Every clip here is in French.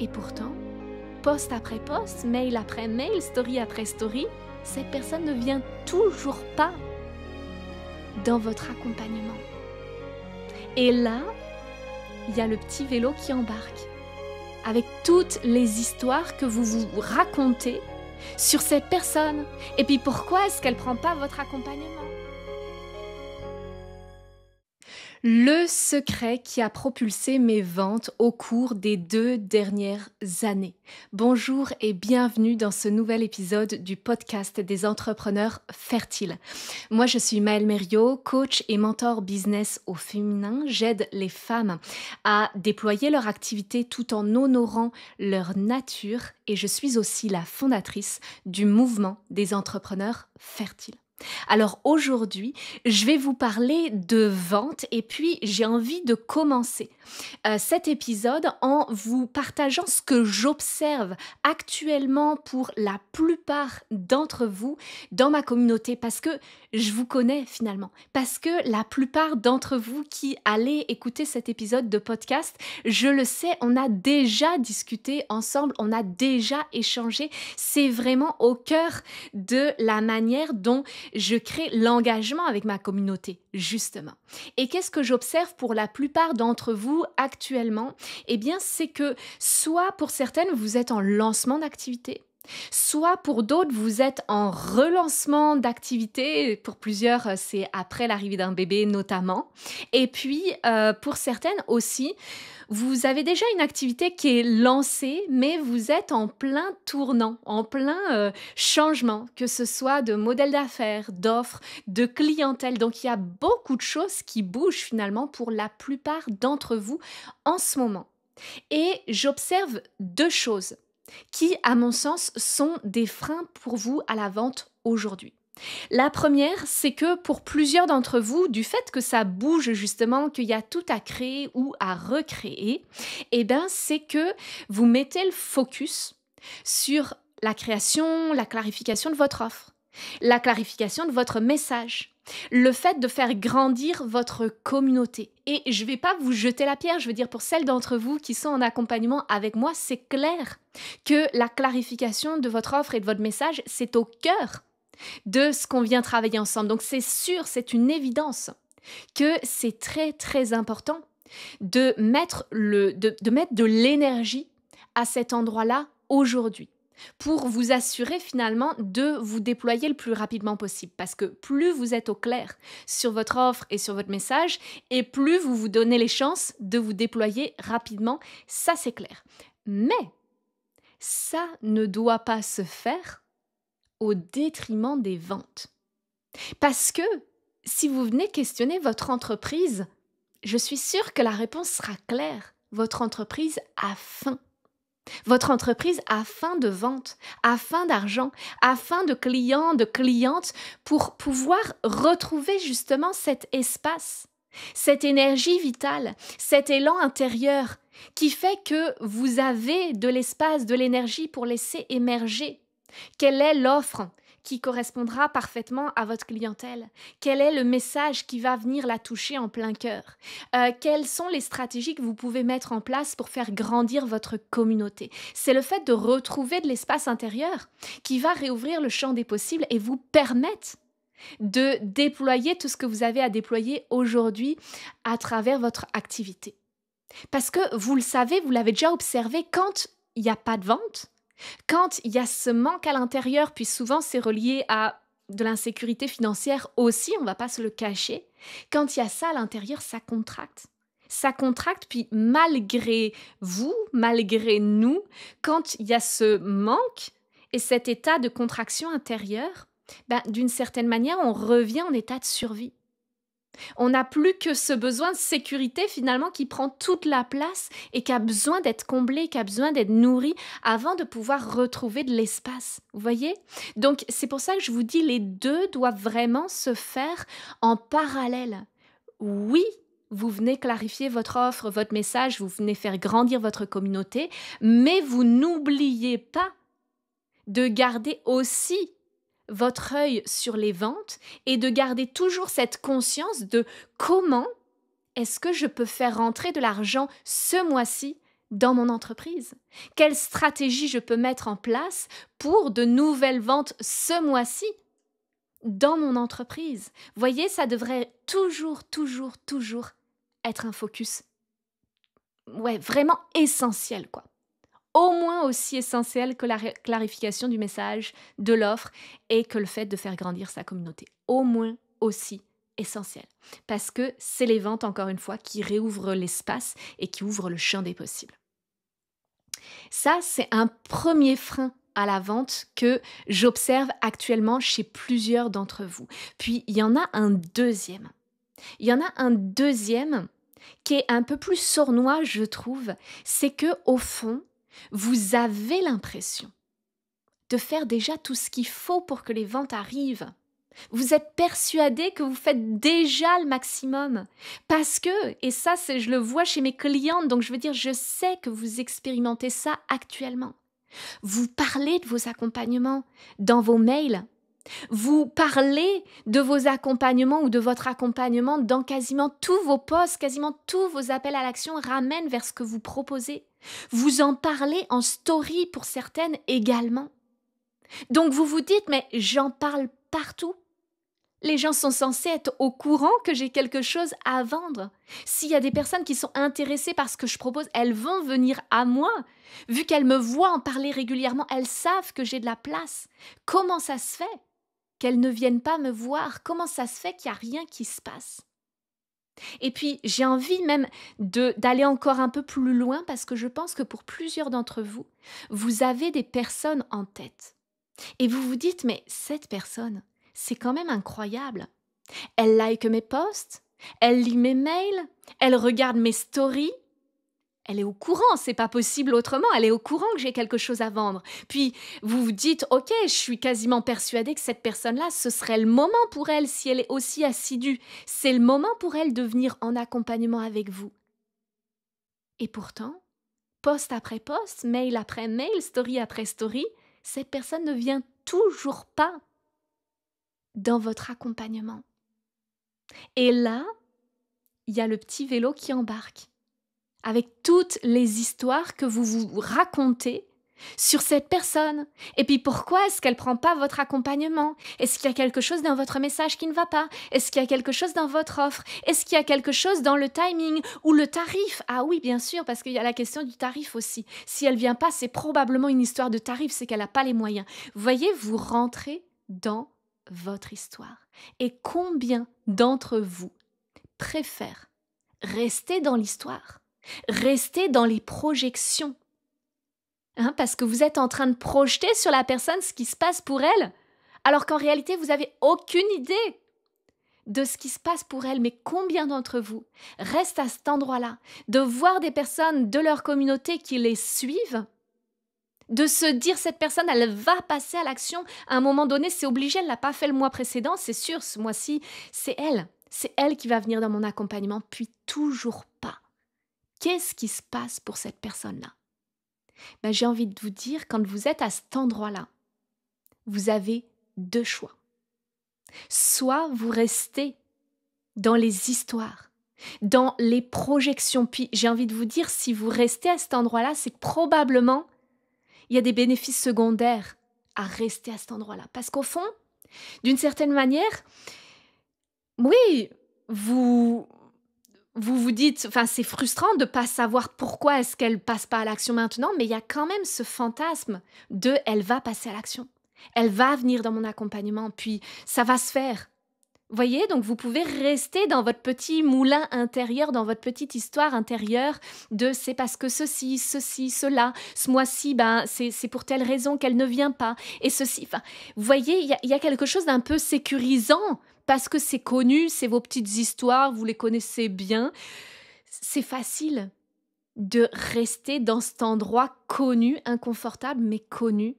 Et pourtant, post après post, mail après mail, story après story, cette personne ne vient toujours pas dans votre accompagnement. Et là, il y a le petit vélo qui embarque, avec toutes les histoires que vous vous racontez sur cette personne. Et puis pourquoi est-ce qu'elle ne prend pas votre accompagnement ? Le secret qui a propulsé mes ventes au cours des 2 dernières années. Bonjour et bienvenue dans ce nouvel épisode du podcast des entrepreneurs fertiles. Moi, je suis Maëlle Mériot, coach et mentor business au féminin. J'aide les femmes à déployer leur activité tout en honorant leur nature et je suis aussi la fondatrice du mouvement des entrepreneurs fertiles. Alors aujourd'hui, je vais vous parler de vente et puis j'ai envie de commencer cet épisode en vous partageant ce que j'observe actuellement pour la plupart d'entre vous dans ma communauté parce que je vous connais finalement, parce que la plupart d'entre vous qui allez écouter cet épisode de podcast, je le sais, on a déjà discuté ensemble, on a déjà échangé, c'est vraiment au cœur de la manière dont je crée l'engagement avec ma communauté, justement. Et qu'est-ce que j'observe pour la plupart d'entre vous actuellement ? Eh bien, c'est que soit pour certaines, vous êtes en lancement d'activité, soit pour d'autres, vous êtes en relancement d'activité. Pour plusieurs, c'est après l'arrivée d'un bébé notamment. Et puis, pour certaines aussi, vous avez déjà une activité qui est lancée, mais vous êtes en plein tournant, en plein changement, que ce soit de modèle d'affaires, d'offres, de clientèle. Donc, il y a beaucoup de choses qui bougent finalement pour la plupart d'entre vous en ce moment. Et j'observe 2 choses qui, à mon sens, sont des freins pour vous à la vente aujourd'hui. La première, c'est que pour plusieurs d'entre vous, du fait que ça bouge justement, qu'il y a tout à créer ou à recréer, eh bien, c'est que vous mettez le focus sur la création, la clarification de votre offre, la clarification de votre message, le fait de faire grandir votre communauté. Et je ne vais pas vous jeter la pierre, je veux dire pour celles d'entre vous qui sont en accompagnement avec moi, c'est clair que la clarification de votre offre et de votre message, c'est au cœur de ce qu'on vient travailler ensemble. Donc c'est sûr, c'est une évidence que c'est très très important de mettre de l'énergie à cet endroit-là aujourd'hui pour vous assurer finalement de vous déployer le plus rapidement possible. Parce que plus vous êtes au clair sur votre offre et sur votre message, et plus vous vous donnez les chances de vous déployer rapidement, ça c'est clair. Mais ça ne doit pas se faire au détriment des ventes. Parce que si vous venez questionner votre entreprise, je suis sûre que la réponse sera claire. Votre entreprise a faim. Votre entreprise a faim de vente, a faim d'argent, a faim de clients, de clientes pour pouvoir retrouver justement cet espace, cette énergie vitale, cet élan intérieur qui fait que vous avez de l'espace, de l'énergie pour laisser émerger. Quelle est l'offre qui correspondra parfaitement à votre clientèle? Quel est le message qui va venir la toucher en plein cœur? Quelles sont les stratégies que vous pouvez mettre en place pour faire grandir votre communauté? C'est le fait de retrouver de l'espace intérieur qui va réouvrir le champ des possibles et vous permettre de déployer tout ce que vous avez à déployer aujourd'hui à travers votre activité. Parce que vous le savez, vous l'avez déjà observé, quand il n'y a pas de vente, quand il y a ce manque à l'intérieur, puis souvent c'est relié à de l'insécurité financière aussi, on ne va pas se le cacher, quand il y a ça à l'intérieur, ça contracte. Ça contracte, puis malgré vous, malgré nous, quand il y a ce manque et cet état de contraction intérieure, d'une certaine manière, on revient en état de survie. On n'a plus que ce besoin de sécurité finalement qui prend toute la place et qui a besoin d'être comblé, qui a besoin d'être nourri avant de pouvoir retrouver de l'espace. Vous voyez ? Donc c'est pour ça que je vous dis, les 2 doivent vraiment se faire en parallèle. Oui, vous venez clarifier votre offre, votre message, vous venez faire grandir votre communauté, mais vous n'oubliez pas de garder aussi votre œil sur les ventes et de garder toujours cette conscience de comment est-ce que je peux faire rentrer de l'argent ce mois-ci dans mon entreprise? Quelle stratégie je peux mettre en place pour de nouvelles ventes ce mois-ci dans mon entreprise? Voyez, ça devrait toujours être un focus, ouais, vraiment essentiel, quoi. Au moins aussi essentiel que la clarification du message, de l'offre et que le fait de faire grandir sa communauté. Au moins aussi essentiel. Parce que c'est les ventes, encore une fois, qui réouvrent l'espace et qui ouvrent le champ des possibles. Ça, c'est un premier frein à la vente que j'observe actuellement chez plusieurs d'entre vous. Puis, il y en a un deuxième. Il y en a un deuxième qui est un peu plus sournois, je trouve. C'est que, au fond, vous avez l'impression de faire déjà tout ce qu'il faut pour que les ventes arrivent. Vous êtes persuadé que vous faites déjà le maximum. Parce que, et ça, je le vois chez mes clientes, donc je veux dire, je sais que vous expérimentez ça actuellement. Vous parlez de vos accompagnements dans vos mails. Vous parlez de vos accompagnements ou de votre accompagnement dans quasiment tous vos posts, quasiment tous vos appels à l'action ramènent vers ce que vous proposez. Vous en parlez en story pour certaines également. Donc vous vous dites, mais j'en parle partout. Les gens sont censés être au courant que j'ai quelque chose à vendre. S'il y a des personnes qui sont intéressées par ce que je propose, elles vont venir à moi. Vu qu'elles me voient en parler régulièrement, elles savent que j'ai de la place. Comment ça se fait qu'elles ne viennent pas me voir? Comment ça se fait qu'il n'y a rien qui se passe? Et puis, j'ai envie même d'aller encore un peu plus loin parce que je pense que pour plusieurs d'entre vous, vous avez des personnes en tête. Et vous vous dites, mais cette personne, c'est quand même incroyable. Elle like mes posts, elle lit mes mails, elle regarde mes stories. Elle est au courant, c'est pas possible autrement, elle est au courant que j'ai quelque chose à vendre. Puis vous vous dites, ok, je suis quasiment persuadée que cette personne-là, ce serait le moment pour elle si elle est aussi assidue. C'est le moment pour elle de venir en accompagnement avec vous. Et pourtant, post après post, mail après mail, story après story, cette personne ne vient toujours pas dans votre accompagnement. Et là, il y a le petit vélo qui embarque, avec toutes les histoires que vous vous racontez sur cette personne. Et puis pourquoi est-ce qu'elle ne prend pas votre accompagnement? Est-ce qu'il y a quelque chose dans votre message qui ne va pas? Est-ce qu'il y a quelque chose dans votre offre? Est-ce qu'il y a quelque chose dans le timing ou le tarif? Ah oui, bien sûr, parce qu'il y a la question du tarif aussi. Si elle ne vient pas, c'est probablement une histoire de tarif, c'est qu'elle n'a pas les moyens. Vous voyez, vous rentrez dans votre histoire. Et combien d'entre vous préfèrent rester dans l'histoire, rester dans les projections, parce que vous êtes en train de projeter sur la personne ce qui se passe pour elle, alors qu'en réalité, vous n'avez aucune idée de ce qui se passe pour elle. Mais combien d'entre vous restent à cet endroit-là, de voir des personnes de leur communauté qui les suivent, de se dire cette personne, elle va passer à l'action à un moment donné, c'est obligé, elle ne l'a pas fait le mois précédent, c'est sûr, ce mois-ci, c'est elle qui va venir dans mon accompagnement, puis toujours pas. Qu'est-ce qui se passe pour cette personne-là? J'ai envie de vous dire, quand vous êtes à cet endroit-là, vous avez deux choix. Soit vous restez dans les histoires, dans les projections, puis j'ai envie de vous dire, si vous restez à cet endroit-là, c'est que probablement, il y a des bénéfices secondaires à rester à cet endroit-là. Parce qu'au fond, d'une certaine manière, oui, vous vous dites, c'est frustrant de ne pas savoir pourquoi est-ce qu'elle ne passe pas à l'action maintenant, mais il y a quand même ce fantasme de « elle va passer à l'action ». Elle va venir dans mon accompagnement, puis ça va se faire. Vous voyez, donc vous pouvez rester dans votre petit moulin intérieur, dans votre petite histoire intérieure de c'est parce que ceci, cela, ce mois-ci, c'est pour telle raison qu'elle ne vient pas. Et ceci, vous voyez, il y a quelque chose d'un peu sécurisant parce que c'est connu, c'est vos petites histoires, vous les connaissez bien. C'est facile de rester dans cet endroit connu, inconfortable, mais connu,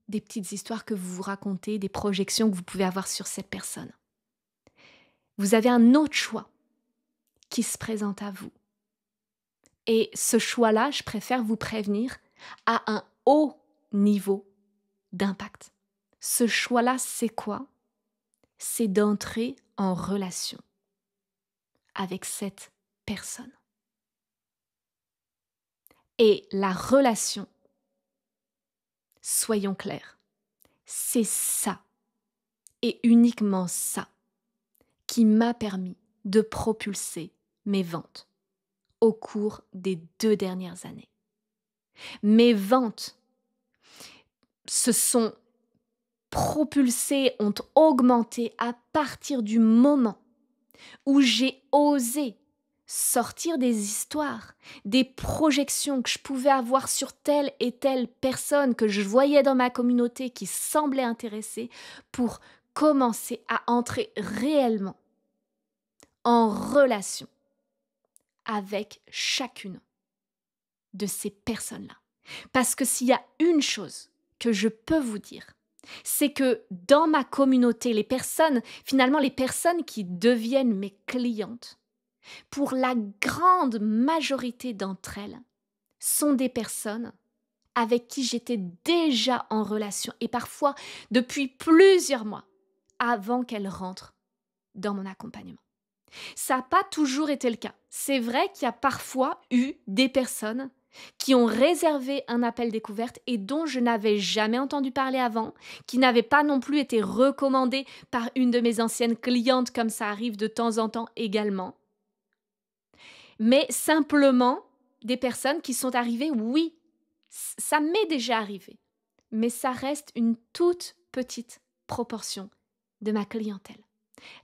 des petites histoires que vous vous racontez, des projections que vous pouvez avoir sur cette personne. Vous avez un autre choix qui se présente à vous. Et ce choix-là, je préfère vous prévenir, a un haut niveau d'impact. Ce choix-là, c'est quoi? C'est d'entrer en relation avec cette personne. Et la relation, soyons clairs, c'est ça, et uniquement ça, qui m'a permis de propulser mes ventes au cours des 2 dernières années. Mes ventes se sont propulsées, ont augmenté à partir du moment où j'ai osé sortir des histoires, des projections que je pouvais avoir sur telle et telle personne que je voyais dans ma communauté qui semblait intéressée pour commencer à entrer réellement en relation avec chacune de ces personnes-là. Parce que s'il y a une chose que je peux vous dire, c'est que dans ma communauté, les personnes qui deviennent mes clientes, pour la grande majorité d'entre elles, sont des personnes avec qui j'étais déjà en relation et parfois depuis plusieurs mois avant qu'elles rentrent dans mon accompagnement. Ça n'a pas toujours été le cas. C'est vrai qu'il y a parfois eu des personnes qui ont réservé un appel découverte et dont je n'avais jamais entendu parler avant, qui n'avaient pas non plus été recommandées par une de mes anciennes clientes, comme ça arrive de temps en temps également. Mais simplement des personnes qui sont arrivées, oui, ça m'est déjà arrivé, mais ça reste une toute petite proportion de ma clientèle.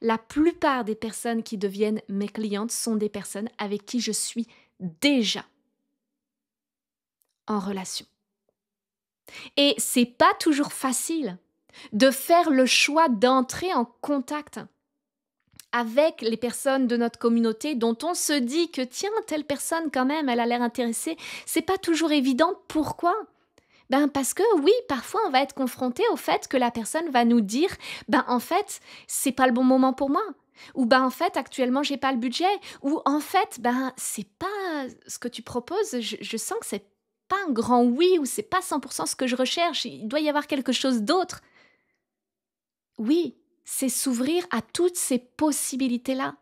La plupart des personnes qui deviennent mes clientes sont des personnes avec qui je suis déjà en relation. Et c'est pas toujours facile de faire le choix d'entrer en contact avec les personnes de notre communauté dont on se dit que tiens, telle personne quand même, elle a l'air intéressée. C'est pas toujours évident. Pourquoi? Parce que oui, parfois on va être confronté au fait que la personne va nous dire en fait, c'est pas le bon moment pour moi. Ou en fait, actuellement, j'ai pas le budget. Ou en fait, c'est pas ce que tu proposes. Je sens que c'est pas un grand oui ou c'est pas 100% ce que je recherche. Il doit y avoir quelque chose d'autre. Oui, c'est s'ouvrir à toutes ces possibilités-là.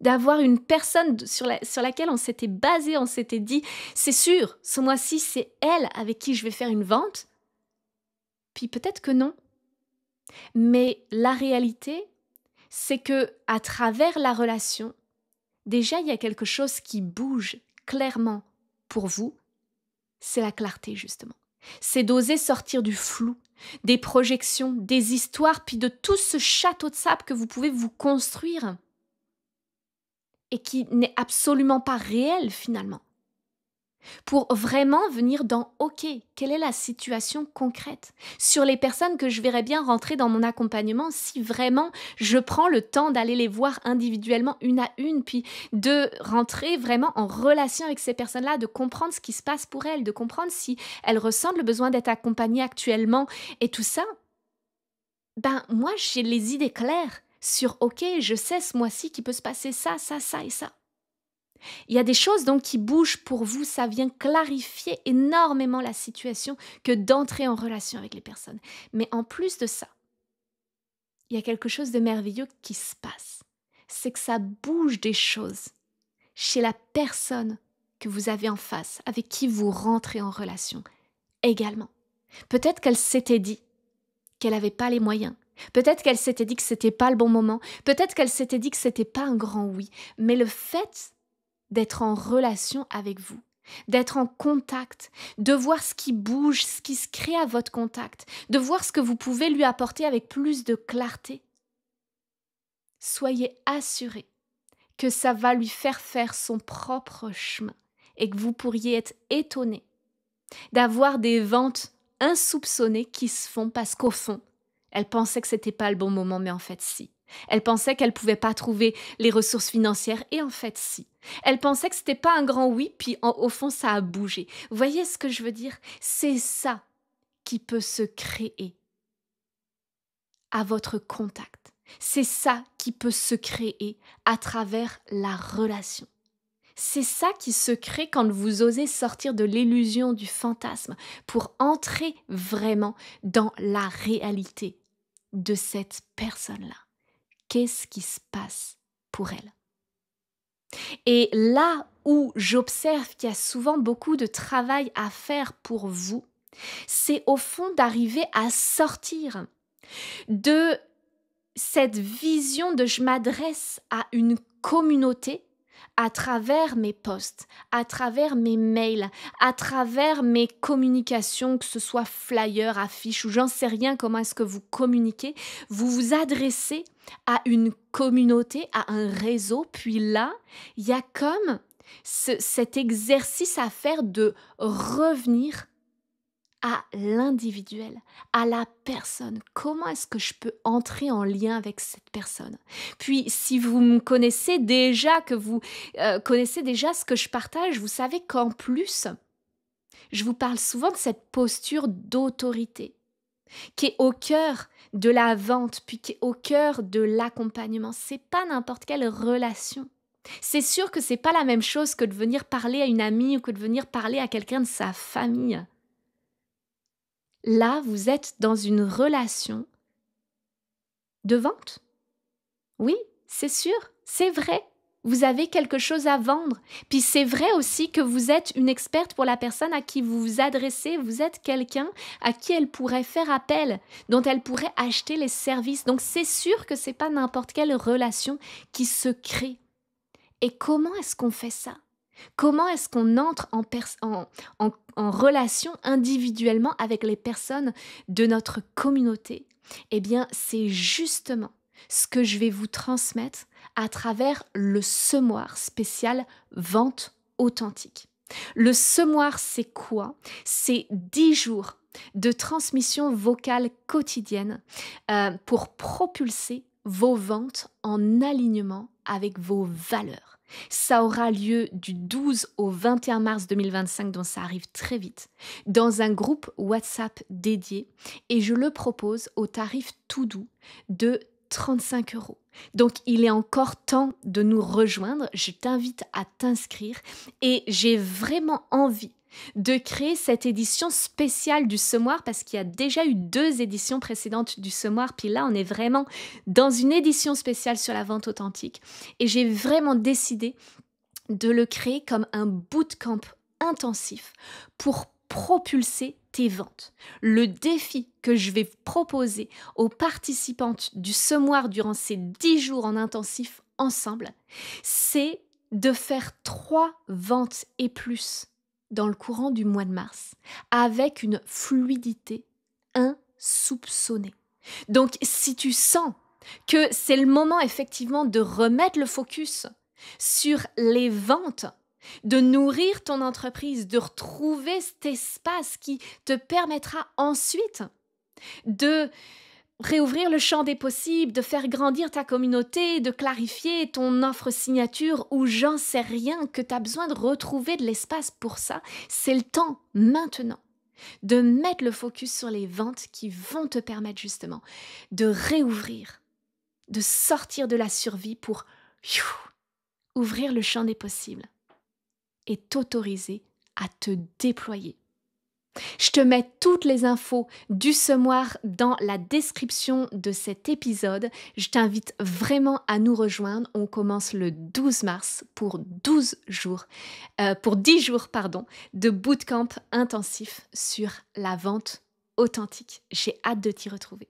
D'avoir une personne sur laquelle on s'était basé, on s'était dit, c'est sûr, ce mois-ci, c'est elle avec qui je vais faire une vente. Puis peut-être que non. Mais la réalité, c'est que à travers la relation, déjà, il y a quelque chose qui bouge clairement pour vous. C'est la clarté, justement. C'est d'oser sortir du flou, des projections, des histoires, puis de tout ce château de sable que vous pouvez vous construire et qui n'est absolument pas réel finalement. Pour vraiment venir dans « OK, quelle est la situation concrète ?» sur les personnes que je verrais bien rentrer dans mon accompagnement si vraiment je prends le temps d'aller les voir individuellement une à une, puis de rentrer vraiment en relation avec ces personnes-là, de comprendre ce qui se passe pour elles, de comprendre si elles ressentent le besoin d'être accompagnées actuellement et tout ça. Moi, j'ai les idées claires sur « OK, je sais ce mois-ci qu'il peut se passer ça, ça, ça et ça ». Il y a des choses donc qui bougent pour vous, ça vient clarifier énormément la situation que d'entrer en relation avec les personnes. Mais en plus de ça, il y a quelque chose de merveilleux qui se passe. C'est que ça bouge des choses chez la personne que vous avez en face, avec qui vous rentrez en relation également. Peut-être qu'elle s'était dit qu'elle n'avait pas les moyens. Peut-être qu'elle s'était dit que c'était pas le bon moment. Peut-être qu'elle s'était dit que c'était pas un grand oui. Mais le fait d'être en relation avec vous, d'être en contact, de voir ce qui bouge, ce qui se crée à votre contact, de voir ce que vous pouvez lui apporter avec plus de clarté. Soyez assurés que ça va lui faire son propre chemin et que vous pourriez être étonnés d'avoir des ventes insoupçonnées qui se font parce qu'au fond, elle pensait que c'était pas le bon moment, mais en fait si. Elle pensait qu'elle pouvait pas trouver les ressources financières et en fait si. Elle pensait que c'était pas un grand oui, puis au fond ça a bougé. Vous voyez ce que je veux dire? C'est ça qui peut se créer à votre contact. C'est ça qui peut se créer à travers la relation. C'est ça qui se crée quand vous osez sortir de l'illusion du fantasme pour entrer vraiment dans la réalité de cette personne-là. Qu'est-ce qui se passe pour elle? Et là où j'observe qu'il y a souvent beaucoup de travail à faire pour vous, c'est au fond d'arriver à sortir de cette vision de je m'adresse à une communauté à travers mes posts, à travers mes mails, à travers mes communications, que ce soit flyers, affiches ou j'en sais rien comment est-ce que vous communiquez, vous vous adressez à une communauté, à un réseau, puis là, il y a comme cet exercice à faire de revenir à l'individuel, à la personne. Comment est-ce que je peux entrer en lien avec cette personne? Puis, si vous me connaissez déjà, que vous connaissez déjà ce que je partage, vous savez qu'en plus, je vous parle souvent de cette posture d'autorité qui est au cœur de la vente, puis qui est au cœur de l'accompagnement. C'est pas n'importe quelle relation. C'est sûr que c'est pas la même chose que de venir parler à une amie ou que de venir parler à quelqu'un de sa famille. Là, vous êtes dans une relation de vente. Oui, c'est sûr, c'est vrai. Vous avez quelque chose à vendre. Puis c'est vrai aussi que vous êtes une experte pour la personne à qui vous vous adressez. Vous êtes quelqu'un à qui elle pourrait faire appel, dont elle pourrait acheter les services. Donc c'est sûr que c'est pas n'importe quelle relation qui se crée. Et comment est-ce qu'on fait ça? Comment est-ce qu'on entre en relation individuellement avec les personnes de notre communauté? Eh bien, c'est justement ce que je vais vous transmettre à travers le semoir spécial Vente authentique. Le semoir, c'est quoi? C'est 10 jours de transmission vocale quotidienne pour propulser vos ventes en alignement avec vos valeurs. Ça aura lieu du 12 au 21 mars 2025, donc ça arrive très vite, dans un groupe WhatsApp dédié et je le propose au tarif tout doux de 35 €. Donc il est encore temps de nous rejoindre, je t'invite à t'inscrire et j'ai vraiment envie de créer cette édition spéciale du semoir parce qu'il y a déjà eu 2 éditions précédentes du semoir, puis là on est vraiment dans une édition spéciale sur la vente authentique et j'ai vraiment décidé de le créer comme un bootcamp intensif pour propulser tes ventes. Le défi que je vais proposer aux participantes du semoir durant ces 10 jours en intensif ensemble, c'est de faire 3 ventes et plus dans le courant du mois de mars, avec une fluidité insoupçonnée. Donc, si tu sens que c'est le moment effectivement de remettre le focus sur les ventes, de nourrir ton entreprise, de retrouver cet espace qui te permettra ensuite de réouvrir le champ des possibles, de faire grandir ta communauté, de clarifier ton offre signature ou j'en sais rien, que tu as besoin de retrouver de l'espace pour ça, c'est le temps maintenant de mettre le focus sur les ventes qui vont te permettre justement de réouvrir, de sortir de la survie pour ouvrir le champ des possibles et t'autoriser à te déployer. Je te mets toutes les infos du semoir dans la description de cet épisode. Je t'invite vraiment à nous rejoindre. On commence le 12 mars pour 10 jours de bootcamp intensif sur la vente authentique. J'ai hâte de t'y retrouver.